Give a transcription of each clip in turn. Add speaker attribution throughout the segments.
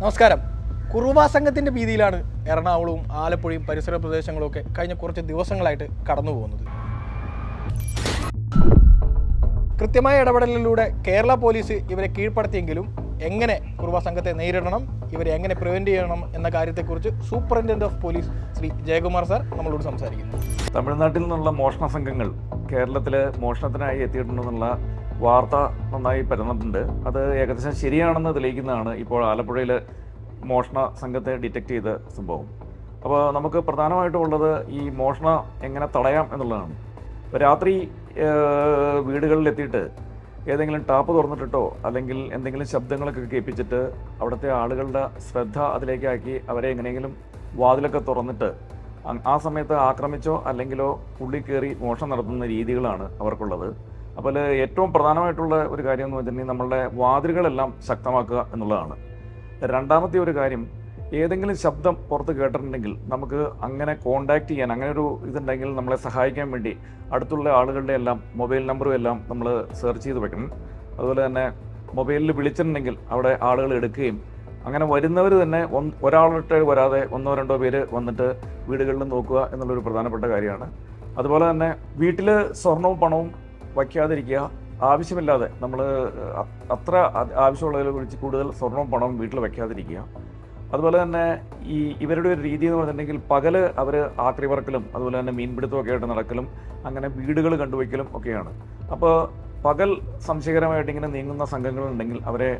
Speaker 1: നമസ്കാരം. കുറുവാ സംഘത്തിൻ്റെ ഭീതിയിലാണ് എറണാകുളവും ആലപ്പുഴയും പരിസര പ്രദേശങ്ങളുമൊക്കെ കഴിഞ്ഞ കുറച്ച് ദിവസങ്ങളായിട്ട് കടന്നു പോകുന്നത്. കൃത്യമായ ഇടപെടലിലൂടെ കേരള പോലീസ് ഇവരെ കീഴ്പ്പെടുത്തിയെങ്കിലും എങ്ങനെ കുറുവാ സംഘത്തെ നേരിടണം, ഇവരെ എങ്ങനെ പ്രിവെൻറ്റ് ചെയ്യണം എന്ന കാര്യത്തെക്കുറിച്ച് superintendent of police Shri Jayakumar sir നമ്മളോട് സംസാരിക്കുന്നു.
Speaker 2: തമിഴ്നാട്ടിൽ നിന്നുള്ള മോഷണ സംഘങ്ങൾ കേരളത്തിൽ മോഷണത്തിനായി എത്തിയിട്ടുണ്ടെന്നുള്ള വാർത്ത നന്നായി പരന്നിട്ടുണ്ട്. അത് ഏകദേശം ശരിയാണെന്ന് തെളിയിക്കുന്നതാണ് ഇപ്പോൾ ആലപ്പുഴയിൽ മോഷണ സംഘത്തെ ഡിറ്റക്റ്റ് ചെയ്ത സംഭവം. അപ്പോൾ നമുക്ക് പ്രധാനമായിട്ടും ഉള്ളത് ഈ മോഷണം എങ്ങനെ തടയാം എന്നുള്ളതാണ്. ഇപ്പോൾ രാത്രി വീടുകളിലെത്തിയിട്ട് ഏതെങ്കിലും ടാപ്പ് തുറന്നിട്ടിട്ടോ അല്ലെങ്കിൽ എന്തെങ്കിലും ശബ്ദങ്ങളൊക്കെ കേൾപ്പിച്ചിട്ട് അവിടുത്തെ ആളുകളുടെ ശ്രദ്ധ അതിലേക്കാക്കി അവരെ എങ്ങനെയെങ്കിലും വാതിലൊക്കെ തുറന്നിട്ട് ആ സമയത്ത് ആക്രമിച്ചോ അല്ലെങ്കിലോ ഉള്ളിൽ കയറി മോഷണം നടത്തുന്ന രീതികളാണ് അവർക്കുള്ളത്. അപ്പോൾ ഏറ്റവും പ്രധാനമായിട്ടുള്ള ഒരു കാര്യം എന്ന് വെച്ചിട്ടുണ്ടെങ്കിൽ നമ്മളുടെ വാതിലുകളെല്ലാം ശക്തമാക്കുക എന്നുള്ളതാണ്. രണ്ടാമത്തെ ഒരു കാര്യം, ഏതെങ്കിലും ശബ്ദം പുറത്ത് കേട്ടിട്ടുണ്ടെങ്കിൽ നമുക്ക് അങ്ങനെ കോണ്ടാക്ട് ചെയ്യാൻ, അങ്ങനെ ഒരു ഇതുണ്ടെങ്കിൽ നമ്മളെ സഹായിക്കാൻ വേണ്ടി അടുത്തുള്ള ആളുകളുടെ എല്ലാം മൊബൈൽ നമ്പറും എല്ലാം നമ്മൾ സെർച്ച് ചെയ്ത് വെക്കണം. അതുപോലെ തന്നെ മൊബൈലിൽ വിളിച്ചിട്ടുണ്ടെങ്കിൽ അവിടെ ആളുകൾ എടുക്കുകയും അങ്ങനെ വരുന്നവർ തന്നെ ഒരാളിട്ട് വരാതെ ഒന്നോ രണ്ടോ പേര് വന്നിട്ട് വീടുകളിൽ നോക്കുക എന്നുള്ളൊരു പ്രധാനപ്പെട്ട കാര്യമാണ്. അതുപോലെ തന്നെ വീട്ടിൽ സ്വർണവും പണവും വയ്ക്കാതിരിക്കുക. ആവശ്യമില്ലാതെ നമ്മൾ അത്ര ആവശ്യമുള്ളതിൽ വിളിച്ച് കൂടുതൽ സ്വർണവും പണവും വീട്ടിൽ വയ്ക്കാതിരിക്കുക. അതുപോലെ തന്നെ ഇവരുടെ ഒരു രീതി എന്ന് പറഞ്ഞിട്ടുണ്ടെങ്കിൽ പകല് അവർ ആക്രി വർക്കലും അതുപോലെ തന്നെ മീൻപിടുത്തമൊക്കെ ആയിട്ട് നടക്കലും അങ്ങനെ വീടുകൾ കണ്ടുവയ്ക്കലും ഒക്കെയാണ്. അപ്പോൾ പകൽ സംശയകരമായിട്ട് ഇങ്ങനെ നീങ്ങുന്ന സംഘങ്ങളുണ്ടെങ്കിൽ അവരെ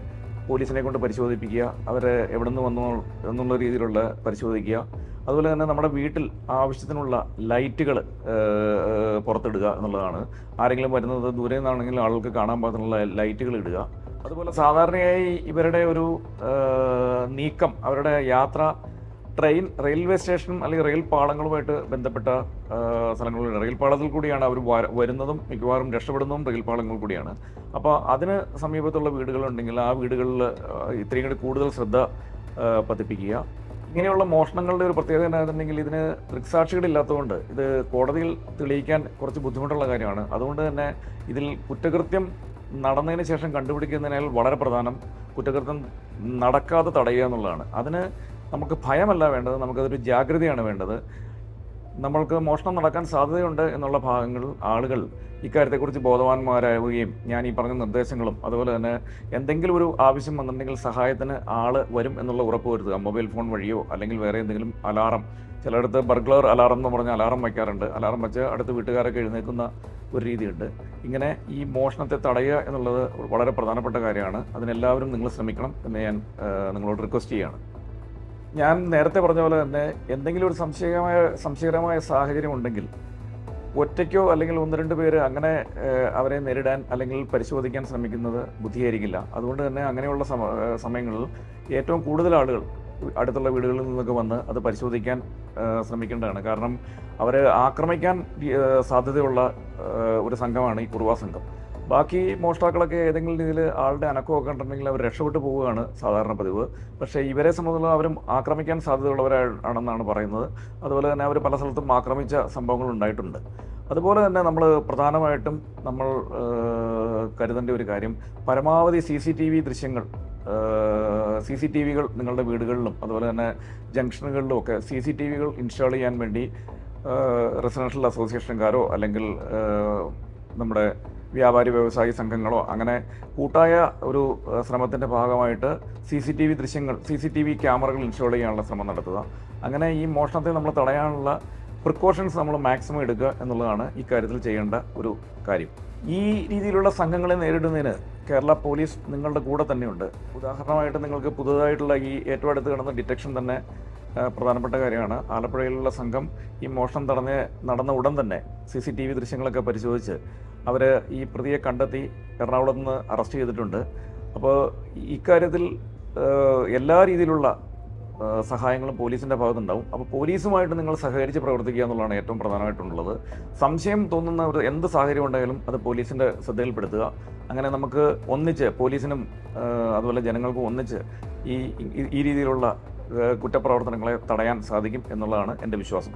Speaker 2: പോലീസിനെ കൊണ്ട് പരിശോധിപ്പിക്കുക, അവരെ എവിടെ നിന്ന് വന്നു എന്നുള്ള രീതിയിലുള്ള പരിശോധിക്കുക. അതുപോലെ തന്നെ നമ്മുടെ വീട്ടിൽ ആവശ്യത്തിനുള്ള ലൈറ്റുകൾ പുറത്തിടുക എന്നുള്ളതാണ്. ആരെങ്കിലും വരുന്നത് ദൂരെ നിന്നാണെങ്കിലും ആളുകൾക്ക് കാണാൻ പാകത്തിനുള്ള ലൈറ്റുകൾ ഇടുക. അതുപോലെ സാധാരണയായി ഇവരുടെ ഒരു നീക്കം, അവരുടെ യാത്ര റെയിൽവേ സ്റ്റേഷനും അല്ലെങ്കിൽ റെയിൽ പാളങ്ങളുമായിട്ട് ബന്ധപ്പെട്ട സ്ഥലങ്ങളുണ്ട്. റെയിൽ പാളത്തിൽ കൂടിയാണ് അവർ വരുന്നതും മിക്കവാറും രക്ഷപ്പെടുന്നതും റെയിൽ പാളങ്ങൾ കൂടിയാണ്. അപ്പോൾ അതിന് സമീപത്തുള്ള വീടുകളുണ്ടെങ്കിൽ ആ വീടുകളിൽ ഇത്രയും കൂടി കൂടുതൽ ശ്രദ്ധ പതിപ്പിക്കുക. ഇങ്ങനെയുള്ള മോഷണങ്ങളുടെ ഒരു പ്രത്യേകത എന്താണെന്നുണ്ടെങ്കിൽ ഇതിന് ദൃക്സാക്ഷികളില്ലാത്തതുകൊണ്ട് ഇത് കോടതിയിൽ തെളിയിക്കാൻ കുറച്ച് ബുദ്ധിമുട്ടുള്ള കാര്യമാണ്. അതുകൊണ്ട് തന്നെ ഇതിൽ കുറ്റകൃത്യം നടന്നതിന് ശേഷം കണ്ടുപിടിക്കുന്നതിനാൽ വളരെ പ്രധാനം കുറ്റകൃത്യം നടക്കാതെ തടയുക എന്നുള്ളതാണ്. അതിന് നമുക്ക് ഭയമല്ല വേണ്ടത്, നമുക്കതൊരു ജാഗ്രതയാണ് വേണ്ടത്. നമ്മൾക്ക് മോഷണം നടക്കാൻ സാധ്യതയുണ്ട് എന്നുള്ള ഭാഗങ്ങൾ ആളുകൾ ഇക്കാര്യത്തെക്കുറിച്ച് ബോധവാന്മാരാവുകയും ഞാൻ ഈ പറഞ്ഞ നിർദ്ദേശങ്ങളും അതുപോലെ തന്നെ എന്തെങ്കിലും ഒരു ആവശ്യം വന്നിട്ടുണ്ടെങ്കിൽ സഹായത്തിന് ആൾ വരും എന്നുള്ള ഉറപ്പ് വരുത്തുക. മൊബൈൽ ഫോൺ വഴിയോ അല്ലെങ്കിൽ വേറെ എന്തെങ്കിലും അലാറം, ചിലയിടത്ത് ബർഗ്ലർ അലാറം എന്ന് പറഞ്ഞ അലാറം വയ്ക്കാറുണ്ട്. അലാറം വെച്ച് അടുത്ത് വീട്ടുകാരൊക്കെ എഴുന്നേൽക്കുന്ന ഒരു രീതിയുണ്ട്. ഇങ്ങനെ ഈ മോഷണത്തെ തടയുക എന്നുള്ളത് വളരെ പ്രധാനപ്പെട്ട കാര്യമാണ്. അതിനെല്ലാവരും നിങ്ങൾ ശ്രമിക്കണം എന്ന് ഞാൻ നിങ്ങളോട് റിക്വസ്റ്റ് ചെയ്യുകയാണ്. ഞാൻ നേരത്തെ പറഞ്ഞ പോലെ തന്നെ എന്തെങ്കിലും ഒരു സംശയകരമായ സാഹചര്യം ഉണ്ടെങ്കിൽ ഒറ്റയ്ക്കോ അല്ലെങ്കിൽ ഒന്ന് രണ്ട് പേര് അങ്ങനെ അവരെ നേരിടാൻ അല്ലെങ്കിൽ പരിശോധിക്കാൻ ശ്രമിക്കുന്നത് ബുദ്ധിയായിരിക്കില്ല. അതുകൊണ്ട് തന്നെ അങ്ങനെയുള്ള സമയങ്ങളിൽ ഏറ്റവും കൂടുതൽ ആളുകൾ അടുത്തുള്ള വീടുകളിൽ നിന്നൊക്കെ വന്ന് അത് പരിശോധിക്കാൻ ശ്രമിക്കേണ്ടതാണ്. കാരണം അവരെ ആക്രമിക്കാൻ സാധ്യതയുള്ള ഒരു സംഘമാണ് ഈ കുറുവാ സംഘം. ബാക്കി മോഷ്ടാക്കളൊക്കെ ഏതെങ്കിലും രീതിയിൽ ആളുടെ അനക്കമൊക്കെ ഉണ്ടെങ്കിൽ അവർ രക്ഷപ്പെട്ടു പോവുകയാണ് സാധാരണ പതിവ്. പക്ഷേ ഇവരെ സംബന്ധിച്ചുള്ള അവരും ആക്രമിക്കാൻ സാധ്യതയുള്ളവരാണെന്നാണ് പറയുന്നത്. അതുപോലെ തന്നെ അവർ പല സ്ഥലത്തും ആക്രമിച്ച സംഭവങ്ങൾ ഉണ്ടായിട്ടുണ്ട്. അതുപോലെ തന്നെ നമ്മൾ പ്രധാനമായിട്ടും നമ്മൾ കരുതേണ്ട ഒരു കാര്യം, പരമാവധി CCTV ദൃശ്യങ്ങൾ, CCTVകൾ നിങ്ങളുടെ വീടുകളിലും അതുപോലെ തന്നെ ജംഗ്ഷനുകളിലും ഒക്കെ CCTVകൾ ഇൻസ്റ്റാൾ ചെയ്യാൻ വേണ്ടി റെസിഡൻഷ്യൽ അസോസിയേഷൻകാരോ അല്ലെങ്കിൽ നമ്മുടെ വ്യാപാരി വ്യവസായി സംഘങ്ങളോ അങ്ങനെ കൂട്ടായ ഒരു ശ്രമത്തിൻ്റെ ഭാഗമായിട്ട് CCTV ക്യാമറകൾ ഇൻസ്റ്റാൾ ചെയ്യാനുള്ള ശ്രമം നടത്തുക. അങ്ങനെ ഈ മോഷണത്തെ നമ്മൾ തടയാനുള്ള പ്രിക്കോഷൻസ് നമ്മൾ മാക്സിമം എടുക്കുക എന്നുള്ളതാണ് ഇക്കാര്യത്തിൽ ചെയ്യേണ്ട ഒരു കാര്യം. ഈ രീതിയിലുള്ള സംഘങ്ങളെ നേരിടുന്നതിന് കേരള പോലീസ് നിങ്ങളുടെ കൂടെ തന്നെയുണ്ട്. ഉദാഹരണമായിട്ട് നിങ്ങൾക്ക് പുതുതായിട്ടുള്ള ഈ ഏറ്റവും അടുത്ത് കിടന്ന ഡിറ്റക്ഷൻ തന്നെ പ്രധാനപ്പെട്ട കാര്യമാണ്. ആലപ്പുഴയിലുള്ള സംഘം ഈ മോഷണം നടന്ന ഉടൻ തന്നെ CCTV ദൃശ്യങ്ങളൊക്കെ പരിശോധിച്ച് അവർ ഈ പ്രതിയെ കണ്ടെത്തി എറണാകുളത്ത് നിന്ന് അറസ്റ്റ് ചെയ്തിട്ടുണ്ട്. അപ്പോൾ ഇക്കാര്യത്തിൽ എല്ലാ രീതിയിലുള്ള സഹായങ്ങളും പോലീസിൻ്റെ ഭാഗത്തുണ്ടാവും. അപ്പോൾ പോലീസുമായിട്ട് നിങ്ങൾ സഹകരിച്ച് പ്രവർത്തിക്കുക എന്നുള്ളതാണ് ഏറ്റവും പ്രധാനമായിട്ടുള്ളത്. സംശയം തോന്നുന്ന ഒരു എന്ത് സാഹചര്യം ഉണ്ടെങ്കിലും അത് പോലീസിൻ്റെ ശ്രദ്ധയിൽപ്പെടുത്തുക. അങ്ങനെ നമുക്ക് ഒന്നിച്ച് പോലീസിനും അതുപോലെ ജനങ്ങൾക്കും ഒന്നിച്ച് ഈ രീതിയിലുള്ള കുറ്റപ്രവർത്തനങ്ങളെ തടയാൻ സാധിക്കും എന്നുള്ളതാണ് എൻ്റെ വിശ്വാസം.